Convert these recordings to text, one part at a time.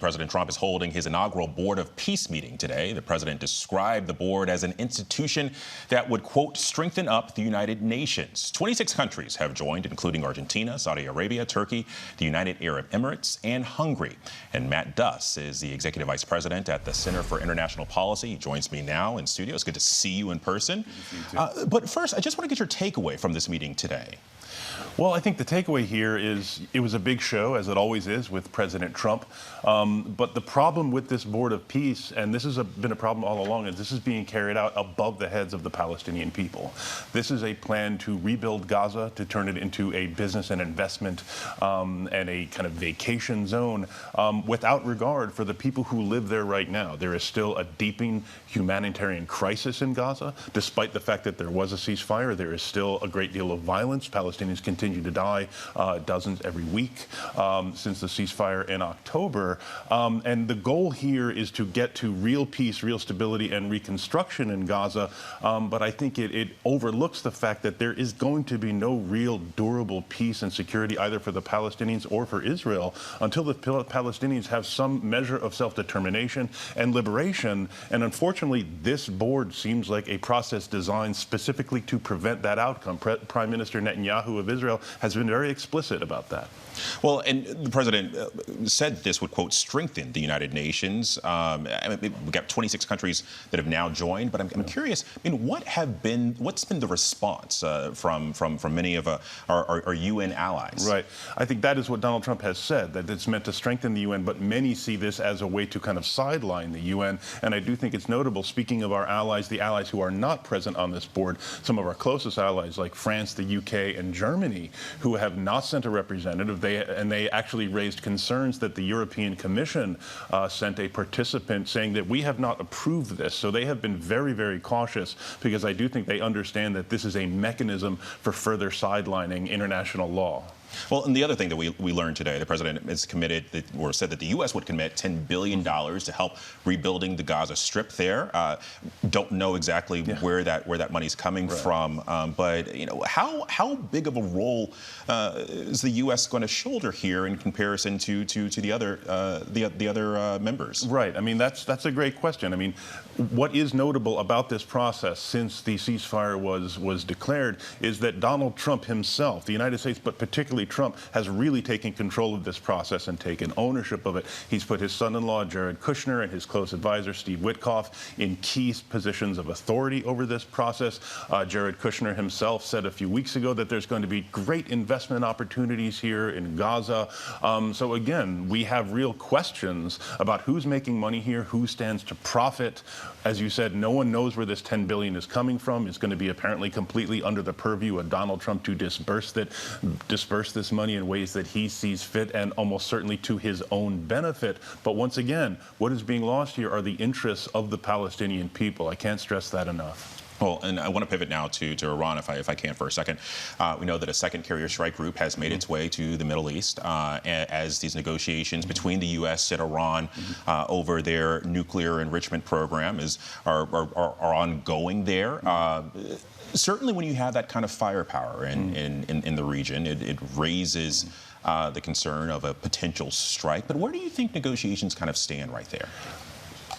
President Trump is holding his inaugural Board of Peace meeting today. The president described the board as an institution that would, quote, strengthen up the United Nations. 26 countries have joined, including Argentina, Saudi Arabia, Turkey, the United Arab Emirates, and Hungary. And Matt Duss is the executive vice president at the Center for International Policy. He joins me now in studio. It's good to see you in person. But first, I just want to get your takeaway from this meeting today. Well, I think the takeaway here is it was a big show, as it always is with President Trump. But the problem with this Board of Peace, and this has been a problem all along, is this is being carried out above the heads of the Palestinian people. This is a plan to rebuild Gaza, to turn it into a business and investment and a kind of vacation zone without regard for the people who live there right now. There is still a deepening humanitarian crisis in Gaza. Despite the fact that there was a ceasefire, there is still a great deal of violence. Palestinians continue to die, dozens every week since the ceasefire in October. And the goal here is to get to real peace, real stability, and reconstruction in Gaza. But I think it overlooks the fact that there is going to be no real durable peace and security either for the Palestinians or for Israel until the Palestinians have some measure of self-determination and liberation. And unfortunately, this board seems like a process designed specifically to prevent that outcome. Prime Minister Netanyahu of Israel has been very explicit about that. Well, and the president said this would, quote, strengthen the United Nations. We've got 26 countries that have now joined, but I'm curious, what's been the response from many of our UN allies? Right. I think that is what Donald Trump has said, that it's meant to strengthen the UN, but many see this as a way to kind of sideline the UN. And I do think it's notable, speaking of our allies, the allies who are not present on this board, some of our closest allies like France, the UK, and Germany, who have not sent a representative. They actually raised concerns that the European Commission sent a participant saying that we have not approved this. So they have been very, very cautious because I do think they understand that this is a mechanism for further sidelining international law. Well, and the other thing that we learned today, the president is committed, or said that the U.S. would commit $10 billion to help rebuilding the Gaza Strip there. Don't know exactly where that money's coming from, but you know, how big of a role is the U.S. going to shoulder here in comparison to the other members? Right. I mean, that's a great question. I mean, what is notable about this process since the ceasefire was declared is that Donald Trump himself, the United States, but particularly Trump, has really taken control of this process and taken ownership of it. He's put his son-in-law, Jared Kushner, and his close advisor, Steve Witkoff, in key positions of authority over this process. Jared Kushner himself said a few weeks ago that there's going to be great investment opportunities here in Gaza. So again, we have real questions about who's making money here, who stands to profit. As you said, no one knows where this $10 billion is coming from. It's going to be apparently completely under the purview of Donald Trump to disperse this money in ways that he sees fit and almost certainly to his own benefit. But once again, what is being lost here are the interests of the Palestinian people. I can't stress that enough. Well, and I want to pivot now to Iran, if I can, for a second. We know that a second carrier strike group has made its way to the Middle East as these negotiations between the U.S. and Iran over their nuclear enrichment program are ongoing there. Certainly, when you have that kind of firepower in the region, it raises the concern of a potential strike. But where do you think negotiations kind of stand right there?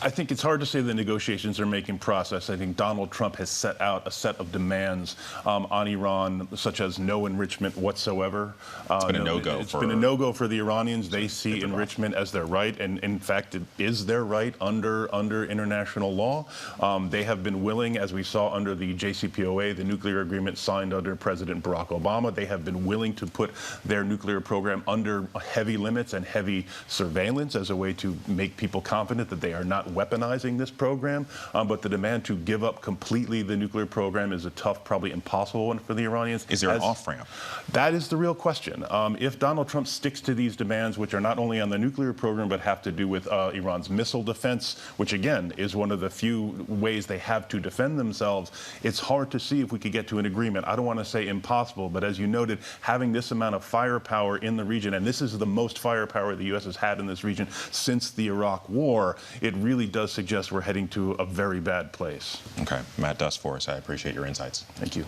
I think it's hard to say the negotiations are making progress. I think Donald Trump has set out a set of demands on Iran, such as no enrichment whatsoever. It's been a no-go. It's been a no-go for the Iranians. They see enrichment as their right, and in fact, it is their right under international law. They have been willing, as we saw under the JCPOA, the nuclear agreement signed under President Barack Obama, they have been willing to put their nuclear program under heavy limits and heavy surveillance as a way to make people confident that they are not weaponizing this program, but the demand to give up completely the nuclear program is a tough, probably impossible one for the Iranians. Is there an off-ramp? That is the real question. If Donald Trump sticks to these demands, which are not only on the nuclear program, but have to do with Iran's missile defense, which again is one of the few ways they have to defend themselves, it's hard to see if we could get to an agreement. I don't want to say impossible, but as you noted, having this amount of firepower in the region, and this is the most firepower the U.S. has had in this region since the Iraq War, it really does suggest we're heading to a very bad place. Okay. Matt Duss for us. I appreciate your insights. Thank you.